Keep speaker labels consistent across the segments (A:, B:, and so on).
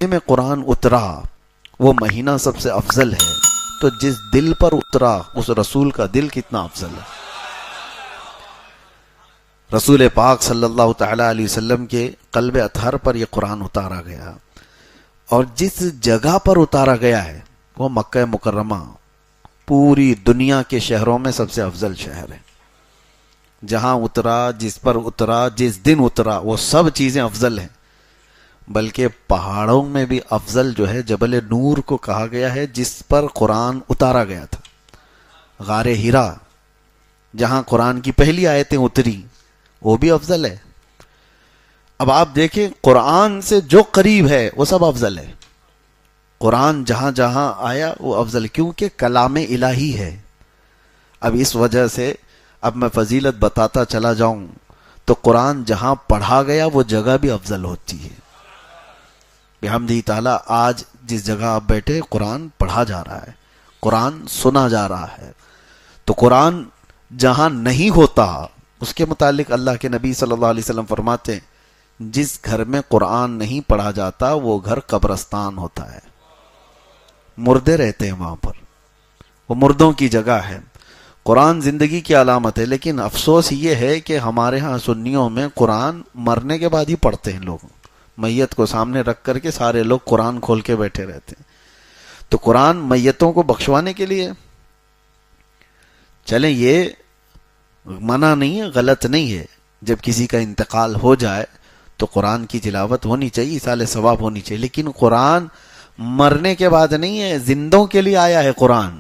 A: میں قرآن اترا وہ مہینہ سب سے افضل ہے، تو جس دل پر اترا اس رسول کا دل کتنا افضل ہے۔ رسول پاک صلی اللہ تعالی علیہ وسلم کے قلب اطہر پر یہ قرآن اتارا گیا، اور جس جگہ پر اتارا گیا ہے وہ مکہ مکرمہ پوری دنیا کے شہروں میں سب سے افضل شہر ہے۔ جہاں اترا، جس پر اترا، جس دن اترا، وہ سب چیزیں افضل ہیں۔ بلکہ پہاڑوں میں بھی افضل جو ہے جبل نور کو کہا گیا ہے، جس پر قرآن اتارا گیا تھا۔ غار ہرا جہاں قرآن کی پہلی آیتیں اتری وہ بھی افضل ہے۔ اب آپ دیکھیں قرآن سے جو قریب ہے وہ سب افضل ہے۔ قرآن جہاں جہاں آیا وہ افضل، کیونکہ کلام الہی ہے۔ اب اس وجہ سے اب میں فضیلت بتاتا چلا جاؤں تو قرآن جہاں پڑھا گیا وہ جگہ بھی افضل ہوتی ہے۔ بحمدہ تعالیٰ آج جس جگہ آپ بیٹھے قرآن پڑھا جا رہا ہے، قرآن سنا جا رہا ہے، تو قرآن جہاں نہیں ہوتا اس کے متعلق اللہ کے نبی صلی اللہ علیہ وسلم فرماتے ہیں جس گھر میں قرآن نہیں پڑھا جاتا وہ گھر قبرستان ہوتا ہے، مردے رہتے ہیں وہاں پر، وہ مردوں کی جگہ ہے۔ قرآن زندگی کی علامت ہے، لیکن افسوس یہ ہے کہ ہمارے ہاں سنیوں میں قرآن مرنے کے بعد ہی پڑھتے ہیں لوگ، میت کو سامنے رکھ کر کے سارے لوگ قرآن کھول کے بیٹھے رہتے ہیں۔ تو قرآن میتوں کو بخشوانے کے لیے، چلیں یہ منع نہیں ہے، غلط نہیں ہے، جب کسی کا انتقال ہو جائے تو قرآن کی تلاوت ہونی چاہیے، ایصال ثواب ہونی چاہیے، لیکن قرآن مرنے کے بعد نہیں ہے، زندوں کے لیے آیا ہے قرآن۔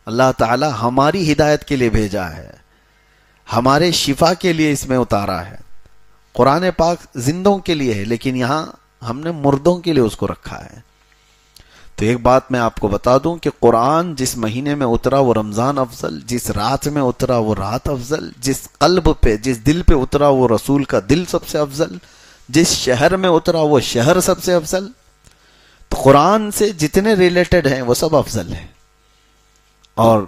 A: اللہ تعالی ہماری ہدایت کے لیے بھیجا ہے، ہمارے شفا کے لیے اس میں اتارا ہے۔ قرآن پاک زندوں کے لیے ہے، لیکن یہاں ہم نے مردوں کے لیے اس کو رکھا ہے۔ تو ایک بات میں آپ کو بتا دوں کہ قرآن جس مہینے میں اترا وہ رمضان افضل، جس رات میں اترا وہ رات افضل، جس قلب پہ، جس دل پہ اترا وہ رسول کا دل سب سے افضل، جس شہر میں اترا وہ شہر سب سے افضل۔ تو قرآن سے جتنے ریلیٹڈ ہیں وہ سب افضل ہیں۔ اور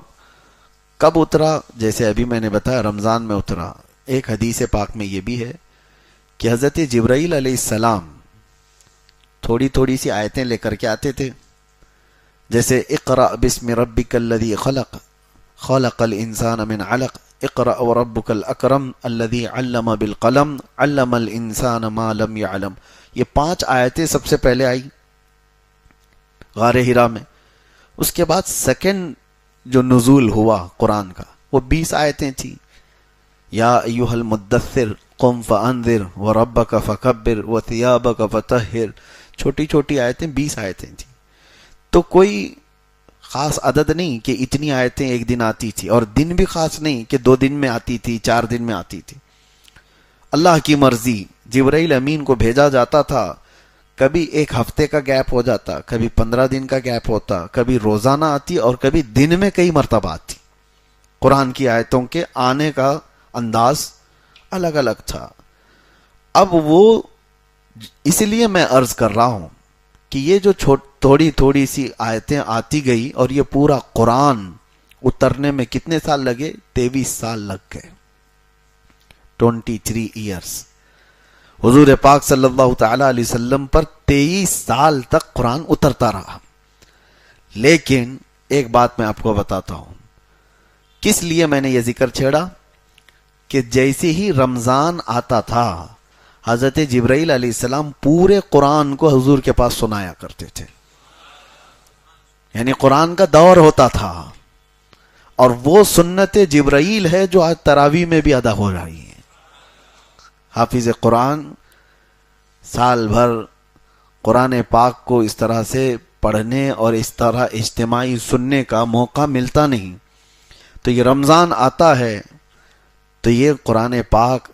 A: کب اترا؟ جیسے ابھی میں نے بتایا رمضان میں اترا۔ ایک حدیث پاک میں یہ بھی ہے کہ حضرت جبرائیل علیہ السلام تھوڑی تھوڑی سی آیتیں لے کر کے آتے تھے، جیسے اقرأ بسم ربک الذی خلق خلق الانسان من علق اقرأ وربک الاکرم الذی علم بالقلم علم الانسان ما لم يعلم۔ یہ 5 آیتیں سب سے پہلے آئی غار ہرا میں۔ اس کے بعد سیکنڈ جو نزول ہوا قرآن کا وہ 20 آیتیں تھیں۔ یا ایھا المدثر قم فانذر وربک فکبر وثیابک فطہر، چھوٹی چھوٹی آیتیں 20 آیتیں تھیں۔ تو کوئی خاص عدد نہیں کہ اتنی آیتیں ایک دن آتی تھی، اور دن بھی خاص نہیں کہ 2 دن میں آتی تھی، 4 دن میں آتی تھی۔ اللہ کی مرضی، جبرائیل امین کو بھیجا جاتا تھا، کبھی 1 ہفتے کا گیپ ہو جاتا، کبھی 15 دن کا گیپ ہوتا، کبھی روزانہ آتی، اور کبھی دن میں کئی مرتبہ آتی۔ قرآن کی آیتوں کے آنے کا انداز الگ الگ تھا۔ اب وہ اس لیے میں عرض کر رہا ہوں کہ یہ جو تھوڑی تھوڑی سی آیتیں آتی گئی اور یہ پورا قرآن اترنے میں کتنے سال لگے؟ 23 سال لگ گئے، 23 ایئرس۔ حضور پاک صلی اللہ تعالی علیہ وسلم پر 23 سال تک قرآن اترتا رہا۔ لیکن ایک بات میں آپ کو بتاتا ہوں، کس لیے میں نے یہ ذکر چھیڑا کہ جیسے ہی رمضان آتا تھا حضرت جبرائیل علیہ السلام پورے قرآن کو حضور کے پاس سنایا کرتے تھے، یعنی قرآن کا دور ہوتا تھا، اور وہ سنت جبرائیل ہے جو آج تراویح میں بھی ادا ہو رہی ہے۔ حافظ قرآن سال بھر قرآن پاک کو اس طرح سے پڑھنے اور اس طرح اجتماعی سننے کا موقع ملتا نہیں، تو یہ رمضان آتا ہے تو یہ قرآن پاک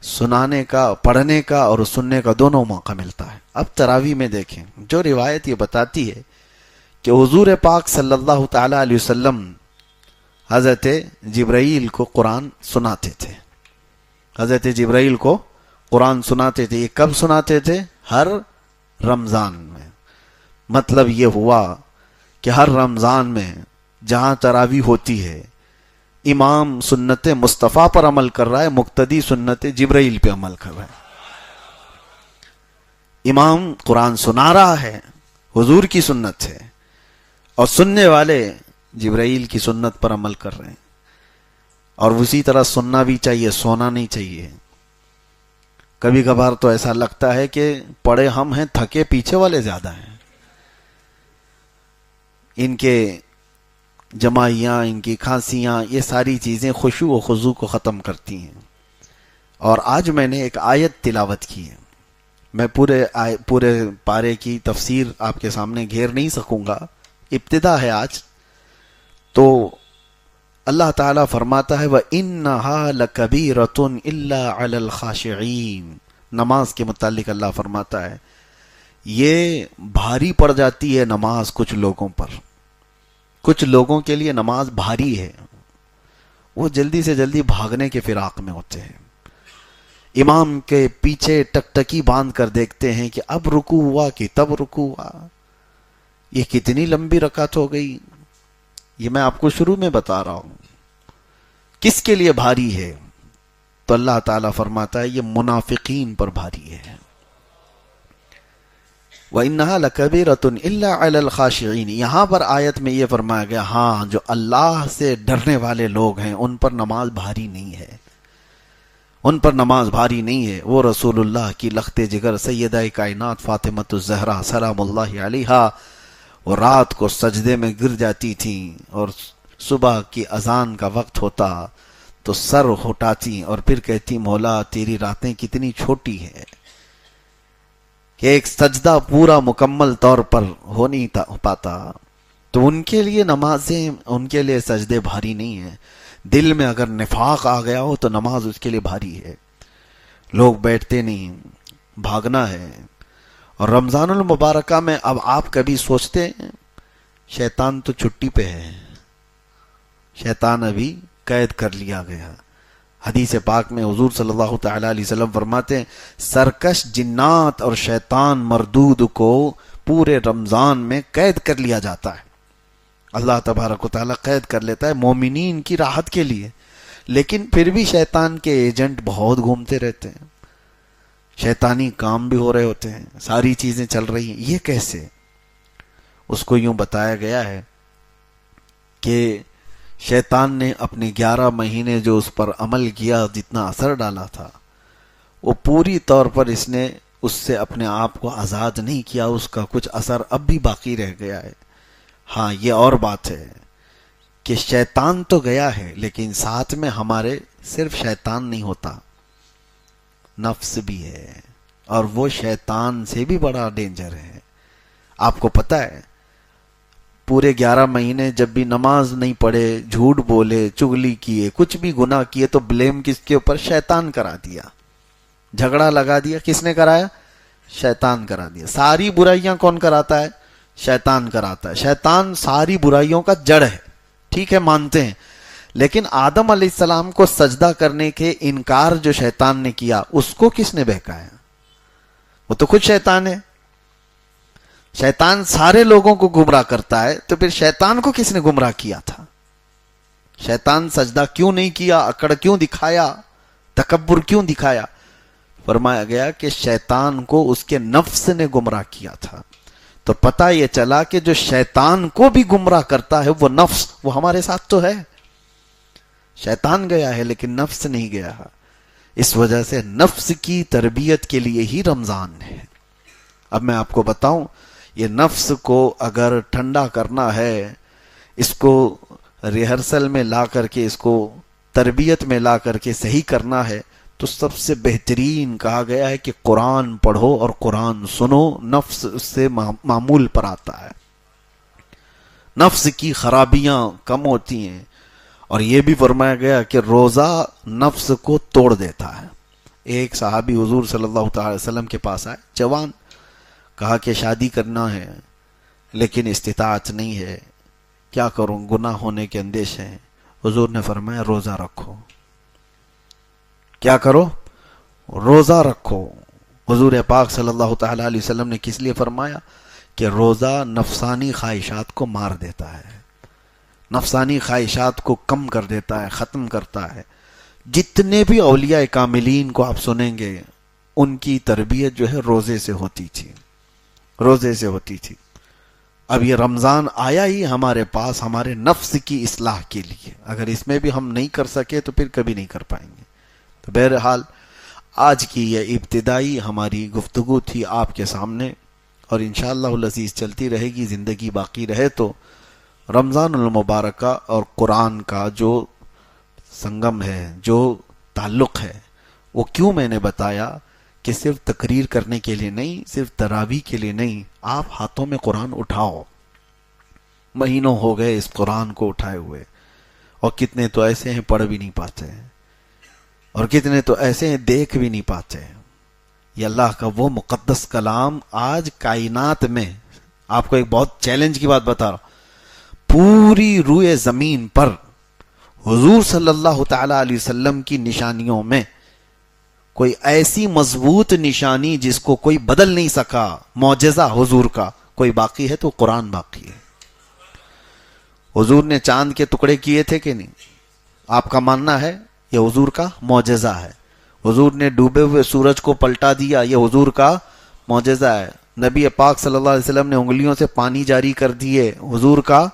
A: سنانے کا، پڑھنے کا اور سننے کا دونوں موقع ملتا ہے۔ اب تراویح میں دیکھیں، جو روایت یہ بتاتی ہے کہ حضور پاک صلی اللہ تعالی علیہ وسلم حضرت جبرائیل کو قرآن سناتے تھے، حضرت جبرائیل کو قرآن سناتے تھے۔ یہ کب سناتے تھے؟ ہر رمضان میں۔ مطلب یہ ہوا کہ ہر رمضان میں جہاں تراویح ہوتی ہے امام سنت مصطفیٰ پر عمل کر رہا ہے، مقتدی سنت جبرائیل پہ عمل کر رہا ہے۔ امام قرآن سنا رہا ہے حضور کی سنت ہے، اور سننے والے جبرائیل کی سنت پر عمل کر رہے ہیں، اور اسی طرح سننا بھی چاہیے، سونا نہیں چاہیے۔ کبھی کبھار تو ایسا لگتا ہے کہ پڑے ہم ہیں، تھکے پیچھے والے زیادہ ہیں۔ ان کے جمائیاں، ان کی کھانسیاں، یہ ساری چیزیں خشوع و خضوع کو ختم کرتی ہیں۔ اور آج میں نے ایک آیت تلاوت کی ہے، میں پورے پارے کی تفسیر آپ کے سامنے گھیر نہیں سکوں گا، ابتدا ہے آج۔ تو اللہ تعالیٰ فرماتا ہے وَإِنَّهَا لَكَبِيرَةٌ إِلَّا عَلَى الْخَاشِعِينَ، نماز کے متعلق اللہ فرماتا ہے یہ بھاری پڑ جاتی ہے نماز کچھ لوگوں پر، کچھ لوگوں کے لیے نماز بھاری ہے، وہ جلدی سے جلدی بھاگنے کے فراق میں ہوتے ہیں، امام کے پیچھے ٹکٹکی باندھ کر دیکھتے ہیں کہ اب رکوع ہوا کہ تب رکوع ہوا، یہ کتنی لمبی رکعت ہو گئی۔ یہ میں آپ کو شروع میں بتا رہا ہوں کس کے لیے بھاری ہے، تو اللہ تعالیٰ فرماتا ہے یہ منافقین پر بھاری ہے۔ وَإِنَّهَا لَكَبِيرَةٌ إِلَّا عَلَى الْخَاشِعِينَ، یہاں پر آیت میں یہ فرمایا گیا ہاں جو اللہ سے ڈرنے والے لوگ ہیں ان پر نماز بھاری نہیں ہے، ان پر نماز بھاری نہیں ہے۔ وہ رسول اللہ کی لخت جگر سیدہ کائنات فاطمۃ الزہرا سلام اللہ علیہا، وہ رات کو سجدے میں گر جاتی تھیں، اور صبح کی اذان کا وقت ہوتا تو سر اٹھاتی اور پھر کہتی مولا تیری راتیں کتنی چھوٹی ہے کہ ایک سجدہ پورا مکمل طور پر ہو نہیں پاتا۔ تو ان کے لیے نمازیں، ان کے لیے سجدے بھاری نہیں ہیں۔ دل میں اگر نفاق آ گیا ہو تو نماز اس کے لیے بھاری ہے، لوگ بیٹھتے نہیں، بھاگنا ہے۔ اور رمضان المبارکہ میں اب آپ کبھی سوچتے ہیں شیطان تو چھٹی پہ ہے، شیطان ابھی قید کر لیا گیا۔ حدیث پاک میں حضور صلی اللہ تعالی علیہ وسلم فرماتے ہیں سرکش جنات اور شیطان مردود کو پورے رمضان میں قید کر لیا جاتا ہے، اللہ تبارک و تعالیٰ قید کر لیتا ہے مومنین کی راحت کے لیے، لیکن پھر بھی شیطان کے ایجنٹ بہت گھومتے رہتے ہیں، شیطانی کام بھی ہو رہے ہوتے ہیں، ساری چیزیں چل رہی ہیں۔ یہ کیسے؟ اس کو یوں بتایا گیا ہے کہ شیطان نے اپنے 11 مہینے جو اس پر عمل کیا، جتنا اثر ڈالا تھا، وہ پوری طور پر اس نے اس سے اپنے آپ کو آزاد نہیں کیا، اس کا کچھ اثر اب بھی باقی رہ گیا ہے۔ ہاں یہ اور بات ہے کہ شیطان تو گیا ہے، لیکن ساتھ میں ہمارے صرف شیطان نہیں ہوتا، نفس بھی ہے، اور وہ شیطان سے بھی بڑا ڈینجر ہے۔ آپ کو پتہ ہے پورے 11 مہینے جب بھی نماز نہیں پڑھے، جھوٹ بولے، چغلی کیے، کچھ بھی گناہ کیے، تو بلیم کس کے اوپر؟ شیطان کرا دیا، جھگڑا لگا دیا۔ کس نے کرایا؟ شیطان کرا دیا۔ ساری برائیاں کون کراتا ہے؟ شیطان کراتا ہے۔ شیطان ساری برائیوں کا جڑ ہے، ٹھیک ہے مانتے ہیں، لیکن آدم علیہ السلام کو سجدہ کرنے کے انکار جو شیطان نے کیا، اس کو کس نے بہکایا؟ وہ تو خود شیطان ہے۔ شیطان سارے لوگوں کو گمراہ کرتا ہے، تو پھر شیطان کو کس نے گمراہ کیا تھا؟ شیطان سجدہ کیوں نہیں کیا؟ اکڑ کیوں دکھایا؟ تکبر کیوں دکھایا؟ فرمایا گیا کہ شیطان کو اس کے نفس نے گمراہ کیا تھا۔ تو پتہ یہ چلا کہ جو شیطان کو بھی گمراہ کرتا ہے وہ نفس، وہ ہمارے ساتھ تو ہے۔ شیطان گیا ہے لیکن نفس نہیں گیا۔ اس وجہ سے نفس کی تربیت کے لیے ہی رمضان ہے۔ اب میں آپ کو بتاؤں، یہ نفس کو اگر ٹھنڈا کرنا ہے، اس کو ریہرسل میں لا کر کے، اس کو تربیت میں لا کر کے صحیح کرنا ہے، تو سب سے بہترین کہا گیا ہے کہ قرآن پڑھو اور قرآن سنو، نفس اس سے معمول پر آتا ہے، نفس کی خرابیاں کم ہوتی ہیں۔ اور یہ بھی فرمایا گیا کہ روزہ نفس کو توڑ دیتا ہے۔ ایک صحابی حضور صلی اللہ تعالی وسلم کے پاس آئے، جوان، کہا کہ شادی کرنا ہے لیکن استطاعت نہیں ہے، کیا کروں، گناہ ہونے کے اندیشے ہیں۔ حضور نے فرمایا روزہ رکھو۔ کیا کرو؟ روزہ رکھو۔ حضور پاک صلی اللہ تعالی علیہ وسلم نے کس لیے فرمایا؟ کہ روزہ نفسانی خواہشات کو مار دیتا ہے، نفسانی خواہشات کو کم کر دیتا ہے، ختم کرتا ہے۔ جتنے بھی اولیاء کاملین کو آپ سنیں گے، ان کی تربیت جو ہے روزے سے ہوتی تھی، روزے سے ہوتی تھی۔ اب یہ رمضان آیا ہی ہمارے پاس ہمارے نفس کی اصلاح کے لیے، اگر اس میں بھی ہم نہیں کر سکے تو پھر کبھی نہیں کر پائیں گے۔ تو بہرحال آج کی یہ ابتدائی ہماری گفتگو تھی آپ کے سامنے، اور انشاءاللہ العزیز چلتی رہے گی، زندگی باقی رہے تو رمضان المبارکہ اور قرآن کا جو سنگم ہے، جو تعلق ہے، وہ کیوں میں نے بتایا کہ صرف تقریر کرنے کے لیے نہیں، صرف تراویح کے لیے نہیں، آپ ہاتھوں میں قرآن اٹھاؤ۔ مہینوں ہو گئے اس قرآن کو اٹھائے ہوئے، اور کتنے تو ایسے ہیں پڑھ بھی نہیں پاتے ہیں، اور کتنے تو ایسے ہیں دیکھ بھی نہیں پاتے ہیں۔ یہ اللہ کا وہ مقدس کلام آج کائنات میں، آپ کو ایک بہت چیلنج کی بات بتا رہا ہوں، پوری روئے زمین پر حضور صلی اللہ تعالی علیہ وسلم کی نشانیوں میں کوئی ایسی مضبوط نشانی جس کو کوئی بدل نہیں سکا، معجزہ حضور کا کوئی باقی ہے تو قرآن باقی ہے۔ حضور نے چاند کے ٹکڑے کیے تھے کہ نہیں؟ آپ کا ماننا ہے یہ حضور کا معجزہ ہے۔ حضور نے ڈوبے ہوئے سورج کو پلٹا دیا، یہ حضور کا معجزہ ہے۔ نبی پاک صلی اللہ علیہ وسلم نے انگلیوں سے پانی جاری کر دیے، حضور کا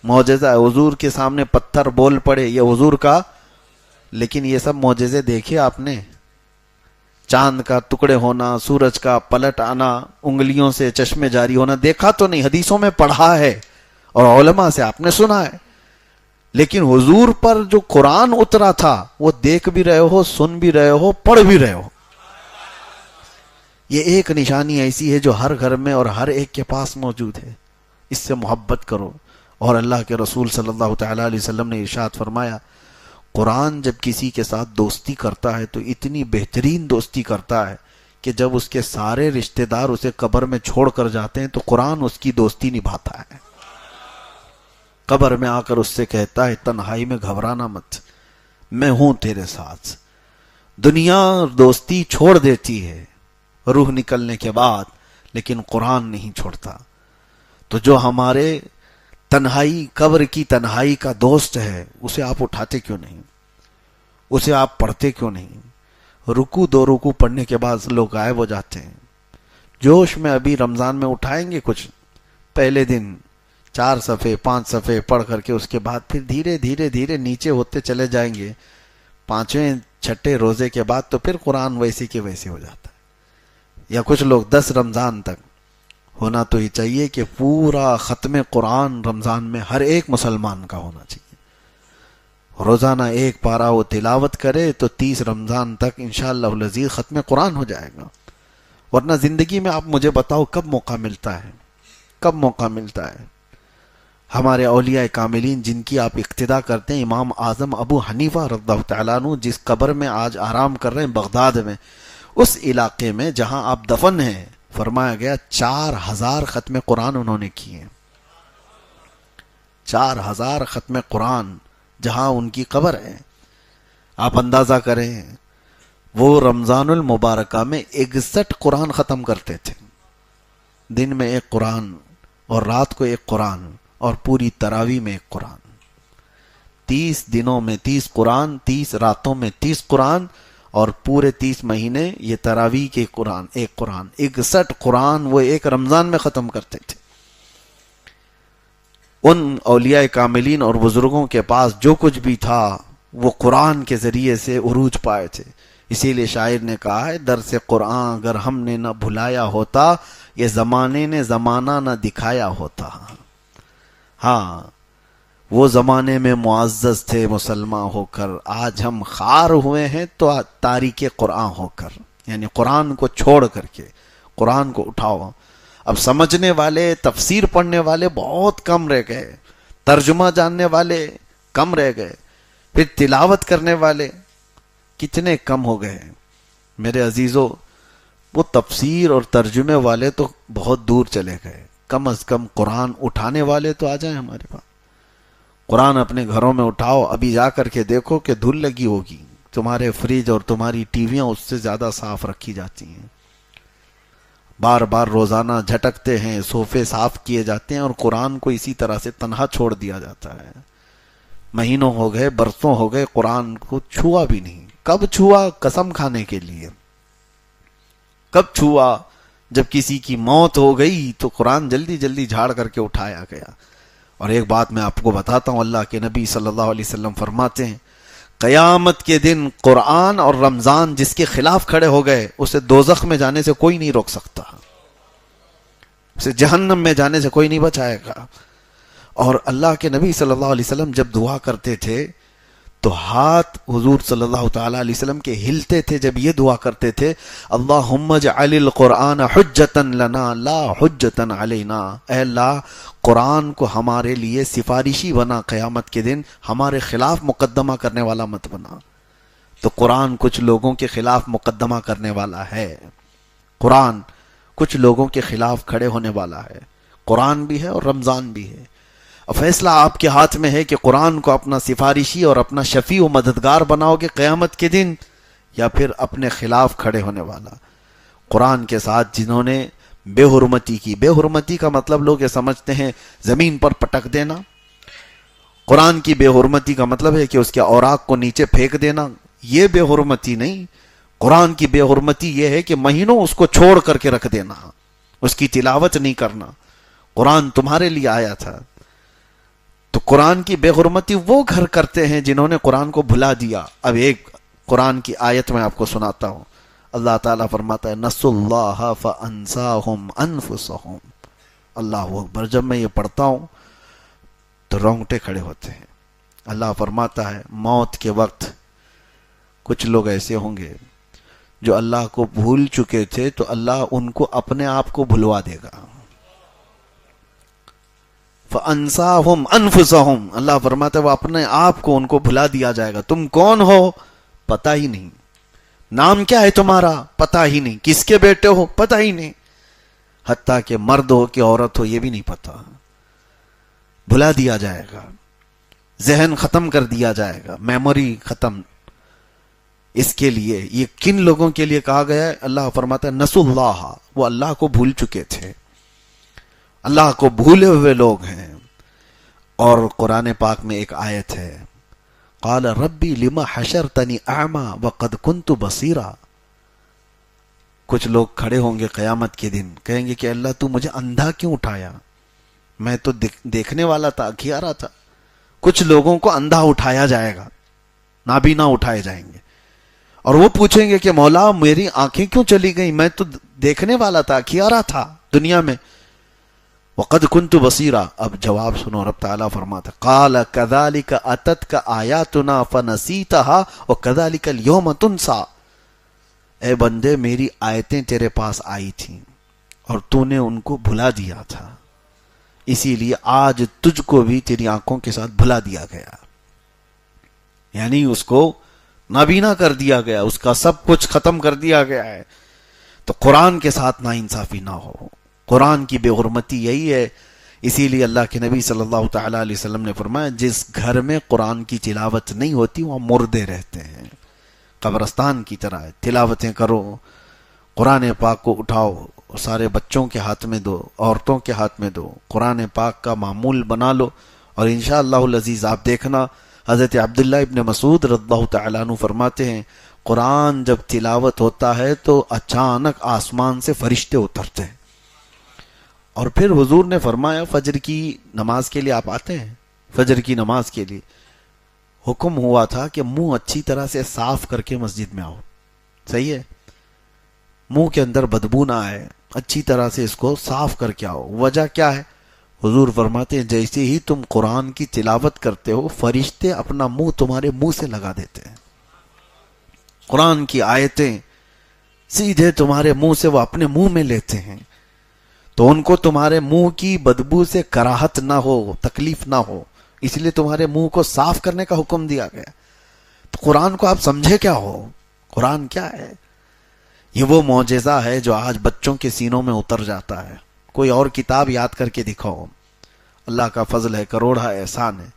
A: معجزہ ہے۔ حضور کے سامنے پتھر بول پڑے، یہ حضور کا۔ لیکن یہ سب معجزے دیکھے آپ نے؟ چاند کا ٹکڑے ہونا، سورج کا پلٹ آنا، انگلیوں سے چشمے جاری ہونا دیکھا تو نہیں، حدیثوں میں پڑھا ہے اور علماء سے آپ نے سنا ہے۔ لیکن حضور پر جو قرآن اترا تھا وہ دیکھ بھی رہے ہو، سن بھی رہے ہو، پڑھ بھی رہے ہو۔ یہ ایک نشانی ایسی ہے جو ہر گھر میں اور ہر ایک کے پاس موجود ہے۔ اس سے محبت کرو۔ اور اللہ کے رسول صلی اللہ تعالی علیہ وسلم نے ارشاد فرمایا، قرآن جب کسی کے ساتھ دوستی کرتا ہے تو اتنی بہترین دوستی کرتا ہے کہ جب اس کے سارے رشتہ دار اسے قبر میں چھوڑ کر جاتے ہیں تو قرآن اس کی دوستی نبھاتا ہے۔ قبر میں آ کر اس سے کہتا ہے، تنہائی میں گھبرانا مت، میں ہوں تیرے ساتھ۔ دنیا دوستی چھوڑ دیتی ہے روح نکلنے کے بعد، لیکن قرآن نہیں چھوڑتا۔ تو جو ہمارے تنہائی، قبر کی تنہائی کا دوست ہے، اسے آپ اٹھاتے کیوں نہیں؟ اسے آپ پڑھتے کیوں نہیں؟ رکوع دو رکوع پڑھنے کے بعد لوگ غائب ہو جاتے ہیں۔ جوش میں ابھی رمضان میں اٹھائیں گے کچھ، پہلے دن 4 صفحے 5 صفحے پڑھ کر کے اس کے بعد پھر دھیرے دھیرے دھیرے نیچے ہوتے چلے جائیں گے۔ 5ویں 6ٹھے روزے کے بعد تو پھر قرآن ویسے کے ویسے ہو جاتا ہے۔ یا کچھ لوگ 10 رمضان تک، ہونا تو ہی چاہیے کہ پورا ختم قرآن رمضان میں ہر ایک مسلمان کا ہونا چاہیے۔ روزانہ ایک پارہ وہ تلاوت کرے تو 30 رمضان تک انشاءاللہ العزیز ختم قرآن ہو جائے گا۔ ورنہ زندگی میں آپ مجھے بتاؤ کب موقع ملتا ہے، کب موقع ملتا ہے؟ ہمارے اولیاء کاملین جن کی آپ اقتدا کرتے ہیں، امام اعظم ابو حنیفہ رضی اللہ تعالیٰ عنہ جس قبر میں آج آرام کر رہے ہیں بغداد میں، اس علاقے میں جہاں آپ دفن ہیں، فرمایا گیا 4000 ختم قرآن انہوں نے کیے۔ 4000 ختم قرآن جہاں ان کی قبر ہے۔ آپ اندازہ کریں، وہ رمضان المبارکہ میں 61 قرآن ختم کرتے تھے، دن میں 1 قرآن اور رات کو 1 قرآن، اور پوری تراویح میں 1 قرآن۔ 30 دنوں میں 30 قرآن، 30 راتوں میں 30 قرآن، اور پورے 30 مہینے یہ تراویح کے قرآن 1 قرآن، 61 قرآن وہ ایک رمضان میں ختم کرتے تھے۔ ان اولیاء کاملین اور بزرگوں کے پاس جو کچھ بھی تھا وہ قرآن کے ذریعے سے عروج پائے تھے۔ اسی لیے شاعر نے کہا ہے، درس قرآن اگر ہم نے نہ بھلایا ہوتا، یہ زمانے نے زمانہ نہ دکھایا ہوتا۔ ہاں، وہ زمانے میں معزز تھے مسلمان ہو کر، آج ہم خار ہوئے ہیں تو تاریک قرآن ہو کر، یعنی قرآن کو چھوڑ کر کے قرآن کو اٹھاؤ۔ اب سمجھنے والے، تفسیر پڑھنے والے بہت کم رہ گئے، ترجمہ جاننے والے کم رہ گئے، پھر تلاوت کرنے والے کتنے کم ہو گئے۔ میرے عزیزو، وہ تفسیر اور ترجمے والے تو بہت دور چلے گئے، کم از کم قرآن اٹھانے والے تو آ جائیں ہمارے پاس۔ قرآن اپنے گھروں میں اٹھاؤ، ابھی جا کر کے دیکھو کہ دھول لگی ہوگی، تمہارے فریج اور تمہاری ٹی ویاں اس سے زیادہ صاف رکھی جاتی ہیں، بار بار روزانہ جھٹکتے ہیں، صوفے صاف کیے جاتے ہیں، اور قرآن کو اسی طرح سے تنہا چھوڑ دیا جاتا ہے۔ مہینوں ہو گئے، برسوں ہو گئے، قرآن کو چھوا بھی نہیں۔ کب چھوا؟ قسم کھانے کے لیے۔ کب چھوا؟ جب کسی کی موت ہو گئی تو قرآن جلدی جلدی جھاڑ کر کے اٹھایا گیا۔ اور ایک بات میں آپ کو بتاتا ہوں، اللہ کے نبی صلی اللہ علیہ وسلم فرماتے ہیں قیامت کے دن قرآن اور رمضان جس کے خلاف کھڑے ہو گئے اسے دوزخ میں جانے سے کوئی نہیں روک سکتا، اسے جہنم میں جانے سے کوئی نہیں بچائے گا۔ اور اللہ کے نبی صلی اللہ علیہ وسلم جب دعا کرتے تھے تو ہاتھ حضور صلی اللہ تعالی علیہ وسلم کے ہلتے تھے جب یہ دعا کرتے تھے اللہم اجعل القرآن حجتا لنا لا حجتا علینا، اے اللہ قرآن کو ہمارے لیے سفارشی بنا، قیامت کے دن ہمارے خلاف مقدمہ کرنے والا مت بنا۔ تو قرآن کچھ لوگوں کے خلاف مقدمہ کرنے والا ہے، قرآن کچھ لوگوں کے خلاف کھڑے ہونے والا ہے، قرآن بھی ہے اور رمضان بھی ہے۔ فیصلہ آپ کے ہاتھ میں ہے کہ قرآن کو اپنا سفارشی اور اپنا شفیع و مددگار بناؤ گے قیامت کے دن، یا پھر اپنے خلاف کھڑے ہونے والا۔ قرآن کے ساتھ جنہوں نے بے حرمتی کی، بے حرمتی کا مطلب لوگ یہ سمجھتے ہیں زمین پر پٹک دینا، قرآن کی بے حرمتی کا مطلب ہے کہ اس کے اوراق کو نیچے پھینک دینا، یہ بے حرمتی نہیں۔ قرآن کی بے حرمتی یہ ہے کہ مہینوں اس کو چھوڑ کر کے رکھ دینا، اس کی تلاوت نہیں کرنا۔ قرآن تمہارے لیے آیا تھا، تو قرآن کی بے حرمتی وہ گھر کرتے ہیں جنہوں نے قرآن کو بھلا دیا۔ اب ایک قرآن کی آیت میں آپ کو سناتا ہوں، اللہ تعالیٰ فرماتا ہے نسوا اللہ فانساہم انفسہم۔ اللہ اکبر، جب میں یہ پڑھتا ہوں تو رونگٹے کھڑے ہوتے ہیں۔ اللہ فرماتا ہے موت کے وقت کچھ لوگ ایسے ہوں گے جو اللہ کو بھول چکے تھے تو اللہ ان کو اپنے آپ کو بھلوا دے گا۔ فَأَنْسَاهُمْ أَنفُسَهُمْ، اللہ فرماتا ہے وہ اپنے آپ کو ان کو بھلا دیا جائے گا۔ تم کون ہو پتہ ہی نہیں، نام کیا ہے تمہارا پتہ ہی نہیں، کس کے بیٹے ہو پتہ ہی نہیں، حتیٰ کہ مرد ہو کہ عورت ہو یہ بھی نہیں پتہ، بھلا دیا جائے گا، ذہن ختم کر دیا جائے گا، میموری ختم۔ اس کے لیے یہ کن لوگوں کے لیے کہا گیا ہے؟ اللہ فرماتا ہے نسوا اللہ، وہ اللہ کو بھول چکے تھے، اللہ کو بھولے ہوئے لوگ ہیں۔ اور قرآن پاک میں ایک آیت ہے قال ربی لما حشرتنی اعمی وقد کنت بصیرا۔ کچھ لوگ کھڑے ہوں گے قیامت کے دن، کہیں گے کہ اللہ تو مجھے اندھا کیوں اٹھایا، میں تو دیکھنے والا تھا، اکھیارا تھا۔ کچھ لوگوں کو اندھا اٹھایا جائے گا، نابینا اٹھائے جائیں گے، اور وہ پوچھیں گے کہ مولا میری آنکھیں کیوں چلی گئیں، میں تو دیکھنے والا تھا، اکھیارا تھا دنیا میں۔ وقد كنت بصیرا، اب جواب سنو، رب تعالیٰ فرماتا قال كذلك اتتك آیاتنا فنسیتها وكذلك اليوم تنسى۔ اے بندے میری آیتیں تیرے پاس آئی تھیں اور تو نے ان کو بھلا دیا تھا، اسی لیے آج تجھ کو بھی تیری آنکھوں کے ساتھ بھلا دیا گیا، یعنی اس کو نابینا کر دیا گیا، اس کا سب کچھ ختم کر دیا گیا ہے۔ تو قرآن کے ساتھ ناانصافی نہ ہو، قرآن کی بے حرمتی یہی ہے۔ اسی لیے اللہ کے نبی صلی اللہ تعالی علیہ وسلم نے فرمایا جس گھر میں قرآن کی تلاوت نہیں ہوتی وہاں مردے رہتے ہیں، قبرستان کی طرح ہے۔ تلاوتیں کرو، قرآن پاک کو اٹھاؤ، سارے بچوں کے ہاتھ میں دو، عورتوں کے ہاتھ میں دو، قرآن پاک کا معمول بنا لو، اور انشاءاللہ العزیز آپ دیکھنا حضرت عبداللہ ابن مسعود رضی اللہ تعالیٰ عنہ فرماتے ہیں قرآن جب تلاوت ہوتا ہے تو اچانک آسمان سے فرشتے اترتے ہیں۔ اور پھر حضور نے فرمایا فجر کی نماز کے لیے آپ آتے ہیں، فجر کی نماز کے لیے حکم ہوا تھا کہ منہ اچھی طرح سے صاف کر کے مسجد میں آؤ، صحیح ہے، منہ کے اندر بدبو نہ آئے، اچھی طرح سے اس کو صاف کر کے آؤ۔ وجہ کیا ہے؟ حضور فرماتے ہیں جیسے ہی تم قرآن کی تلاوت کرتے ہو فرشتے اپنا منہ تمہارے منہ سے لگا دیتے ہیں، قرآن کی آیتیں سیدھے تمہارے منہ سے وہ اپنے منہ میں لیتے ہیں، تو ان کو تمہارے منہ کی بدبو سے کراہت نہ ہو، تکلیف نہ ہو، اس لیے تمہارے منہ کو صاف کرنے کا حکم دیا گیا۔ تو قرآن کو آپ سمجھے کیا ہو؟ قرآن کیا ہے؟ یہ وہ معجزہ ہے جو آج بچوں کے سینوں میں اتر جاتا ہے۔ کوئی اور کتاب یاد کر کے دکھاؤ، اللہ کا فضل ہے، کروڑا احسان ہے۔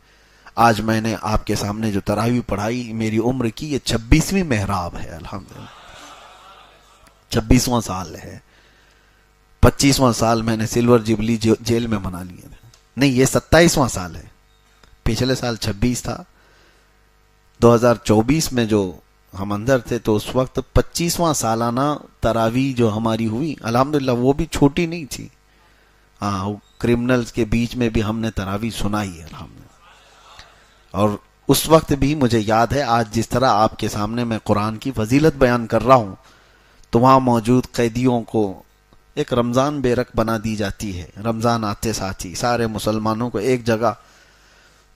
A: آج میں نے آپ کے سامنے جو تراویح پڑھائی میری عمر کی یہ 26ویں محراب ہے، الحمدللہ 26واں سال ہے، 25واں سال میں نے سلور جبلی جیل میں منا لیے تھے، نہیں یہ 27واں سال ہے، پچھلے سال 26 تھا، 2024 میں جو ہم اندر تھے تو اس وقت 25واں سالانہ تراویح جو ہماری ہوئی الحمدللہ وہ بھی چھوٹی نہیں تھی. ہاں کرمنلز کے بیچ میں بھی ہم نے تراویح سنائی ہے الحمدللہ. اور اس وقت بھی مجھے یاد ہے آج جس طرح آپ کے سامنے میں قرآن کی فضیلت بیان کر رہا ہوں تو وہاں موجود قیدیوں کو ایک رمضان بے رک بنا دی جاتی ہے. رمضان آتے ساتھ ہی سارے مسلمانوں کو ایک جگہ,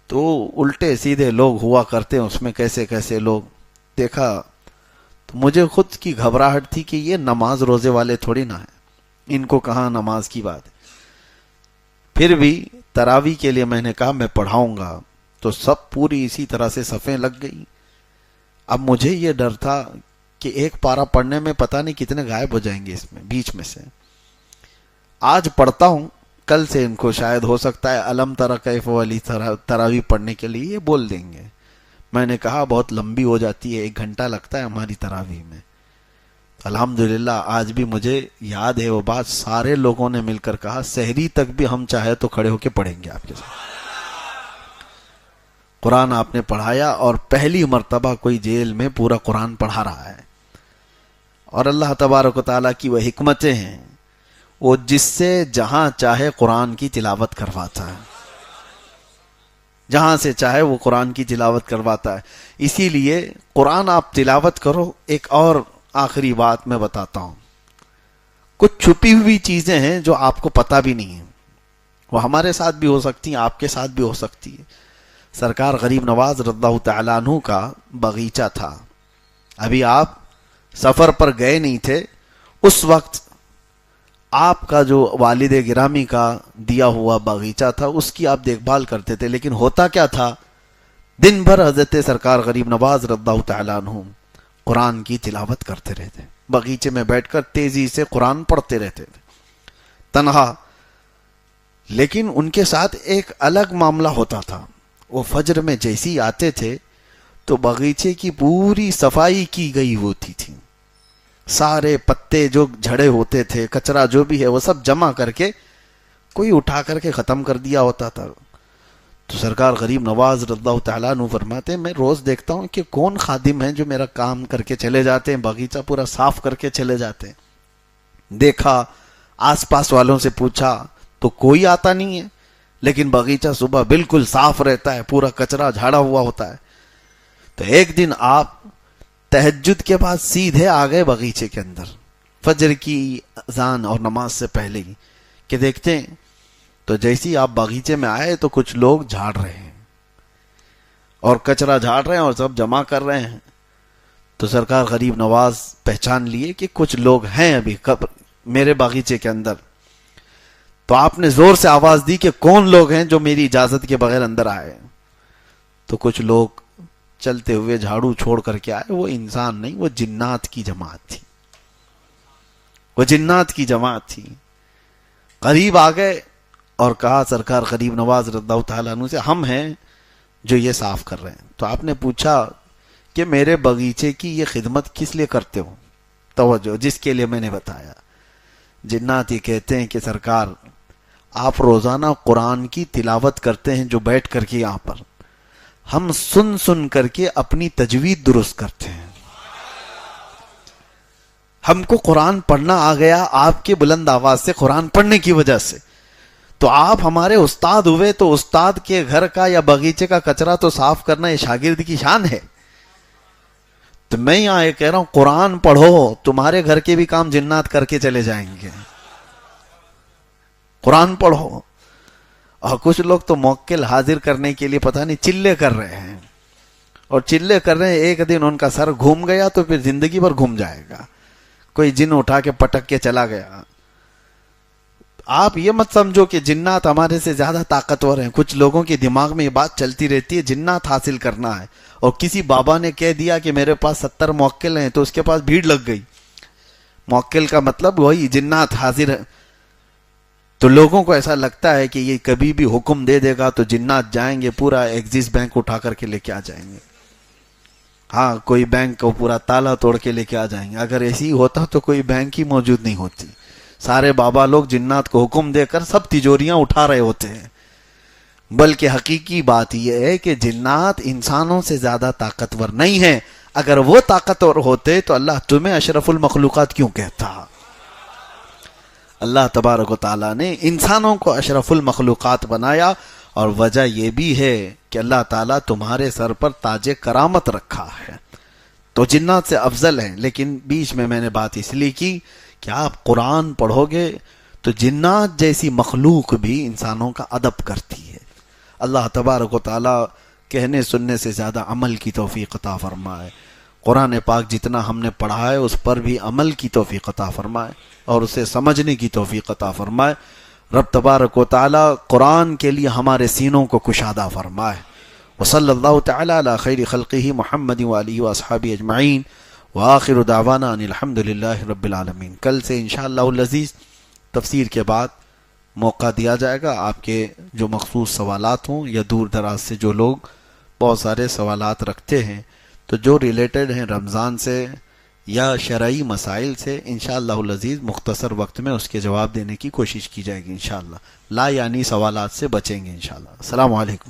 A: تو الٹے سیدھے لوگ ہوا کرتے ہیں اس میں, کیسے کیسے لوگ دیکھا تو مجھے خود کی گھبراہٹ تھی کہ یہ نماز روزے والے تھوڑی نہ ہیں, ان کو کہاں نماز کی بات ہے. پھر بھی تراویح کے لیے میں نے کہا میں پڑھاؤں گا, تو سب پوری اسی طرح سے صفیں لگ گئی. اب مجھے یہ ڈر تھا کہ ایک پارہ پڑھنے میں پتہ نہیں کتنے غائب ہو جائیں گے اس میں بیچ میں سے. آج پڑھتا ہوں, کل سے ان کو شاید ہو سکتا ہے الم تری کیف والی تراویح پڑھنے کے لیے یہ بول دیں گے. میں نے کہا بہت لمبی ہو جاتی ہے, 1 گھنٹہ لگتا ہے ہماری تراویح میں. الحمدللہ آج بھی مجھے یاد ہے وہ بات, سارے لوگوں نے مل کر کہا سحری تک بھی ہم چاہے تو کھڑے ہو کے پڑھیں گے آپ کے ساتھ. قرآن آپ نے پڑھایا اور پہلی مرتبہ کوئی جیل میں پورا قرآن پڑھا رہا ہے. اور اللہ تبارک و تعالیٰ کی وہ حکمتیں ہیں, وہ جس سے جہاں چاہے قرآن کی تلاوت کرواتا ہے, جہاں سے چاہے وہ قرآن کی تلاوت کرواتا ہے. اسی لیے قرآن آپ تلاوت کرو. ایک اور آخری بات میں بتاتا ہوں, کچھ چھپی ہوئی چیزیں ہیں جو آپ کو پتہ بھی نہیں ہیں, وہ ہمارے ساتھ بھی ہو سکتی ہیں, آپ کے ساتھ بھی ہو سکتی ہے. سرکار غریب نواز رضی اللہ تعالیٰ عنہ کا باغیچہ تھا. ابھی آپ سفر پر گئے نہیں تھے, اس وقت آپ کا جو والد گرامی کا دیا ہوا باغیچہ تھا اس کی آپ دیکھ بھال کرتے تھے. لیکن ہوتا کیا تھا, دن بھر حضرت سرکار غریب نواز رضی اللہ تعالیٰ عنہ قرآن کی تلاوت کرتے رہتے, باغیچے میں بیٹھ کر تیزی سے قرآن پڑھتے رہتے تھے تنہا. لیکن ان کے ساتھ ایک الگ معاملہ ہوتا تھا. وہ فجر میں جیسی آتے تھے تو باغیچے کی پوری صفائی کی گئی ہوتی تھی. سارے پتے جو جھڑے ہوتے تھے, کچرا جو بھی ہے وہ سب جمع کر کے کوئی اٹھا کر کے ختم کر دیا ہوتا تھا. تو سرکار غریب نواز رضی اللہ تعالیٰ عنہ فرماتے ہیں میں روز دیکھتا ہوں کہ کون خادم ہیں جو میرا کام کر کے چلے جاتے ہیں, باغیچہ پورا صاف کر کے چلے جاتے ہیں. دیکھا, آس پاس والوں سے پوچھا تو کوئی آتا نہیں ہے, لیکن باغیچہ صبح بالکل صاف رہتا ہے, پورا کچرا جھاڑا ہوا ہوتا ہے. تو ایک دن آپ تہجد کے بعد سیدھے آ گئے باغیچے کے اندر, فجر کی اذان اور نماز سے پہلے ہی, کہ دیکھتے ہیں تو جیسی آپ باغیچے میں آئے تو کچھ لوگ جھاڑ رہے ہیں اور کچرا جھاڑ رہے ہیں اور سب جمع کر رہے ہیں. تو سرکار غریب نواز پہچان لیے کہ کچھ لوگ ہیں ابھی میرے باغیچے کے اندر. تو آپ نے زور سے آواز دی کہ کون لوگ ہیں جو میری اجازت کے بغیر اندر آئے. تو کچھ لوگ چلتے ہوئے جھاڑو چھوڑ کر کے آئے. وہ انسان نہیں, وہ جنات کی جماعت تھی, وہ جنات کی جماعت تھی. قریب آ گئے اور کہا سرکار غریب نواز رضی اللہ تعالیٰ عنہ سے ہم ہیں جو یہ صاف کر رہے ہیں. تو آپ نے پوچھا کہ میرے باغیچے کی یہ خدمت کس لیے کرتے ہو؟ توجہ, جس کے لیے میں نے بتایا. جنات یہ کہتے ہیں کہ سرکار آپ روزانہ قرآن کی تلاوت کرتے ہیں جو بیٹھ کر کے یہاں پر, ہم سن سن کر کے اپنی تجوید درست کرتے ہیں. ہم کو قرآن پڑھنا آ گیا آپ کے بلند آواز سے, قرآن پڑھنے کی وجہ سے. تو آپ ہمارے استاد ہوئے تو استاد کے گھر کا یا باغیچے کا کچرا تو صاف کرنا یہ شاگرد کی شان ہے. تو میں یہاں یہ کہہ رہا ہوں قرآن پڑھو, تمہارے گھر کے بھی کام جنات کر کے چلے جائیں گے. قرآن پڑھو. اور کچھ لوگ تو موکل حاضر کرنے کے لیے پتہ نہیں چلے کر رہے ہیں, اور چلے کر رہے ہیں, ایک دن ان کا سر گھوم گیا تو پھر زندگی بھر گھوم جائے گا. کوئی جن اٹھا کے پٹک کے چلا گیا. آپ یہ مت سمجھو کہ جنات ہمارے سے زیادہ طاقتور ہیں. کچھ لوگوں کے دماغ میں یہ بات چلتی رہتی ہے جنات حاصل کرنا ہے, اور کسی بابا نے کہہ دیا کہ میرے پاس 70 موکل ہیں تو اس کے پاس بھیڑ لگ گئی. موکل کا مطلب وہی جنات حاضر ہے. تو لوگوں کو ایسا لگتا ہے کہ یہ کبھی بھی حکم دے دے گا تو جنات جائیں گے, پورا ایکسس بینک اٹھا کر کے لے کے آ جائیں گے. ہاں, کوئی بینک کو پورا تالا توڑ کے لے کے آ جائیں گے. اگر ایسی ہی ہوتا تو کوئی بینک ہی موجود نہیں ہوتی. سارے بابا لوگ جنات کو حکم دے کر سب تجوریاں اٹھا رہے ہوتے ہیں. بلکہ حقیقی بات یہ ہے کہ جنات انسانوں سے زیادہ طاقتور نہیں ہیں. اگر وہ طاقتور ہوتے تو اللہ تمہیں اشرف المخلوقات کیوں کہتا؟ اللہ تبارک و تعالیٰ نے انسانوں کو اشرف المخلوقات بنایا، اور وجہ یہ بھی ہے کہ اللہ تعالیٰ تمہارے سر پر تاج کرامت رکھا ہے، تو جنات سے افضل ہیں۔ لیکن بیچ میں نے بات اس لیے کی کہ آپ قرآن پڑھو گے تو جنات جیسی مخلوق بھی انسانوں کا ادب کرتی ہے۔ اللہ تبارک و تعالیٰ کہنے سننے سے زیادہ عمل کی توفیق عطا فرمائے۔ قرآن پاک جتنا ہم نے پڑھا ہے اس پر بھی عمل کی توفیق عطا فرمائے اور اسے سمجھنے کی توفیق عطا فرمائے۔ رب تبارک و تعالیٰ قرآن کے لیے ہمارے سینوں کو کشادہ فرمائے۔ وصلی اللہ تعالی علی خیر خلقہ محمد وآلہ واصحابہ اجمعین، وآخر دعوانا ان الحمد للہ رب العالمین۔ کل سے انشاءاللہ العزیز تفسیر کے بعد موقع دیا جائے گا، آپ کے جو مخصوص سوالات ہوں یا دور دراز سے جو لوگ بہت سارے سوالات رکھتے ہیں تو جو ریلیٹڈ ہیں رمضان سے یا شرعی مسائل سے، انشاءاللہ العزیز مختصر وقت میں اس کے جواب دینے کی کوشش کی جائے گی انشاءاللہ، لا یعنی سوالات سے بچیں گے انشاءاللہ۔ السلام علیکم۔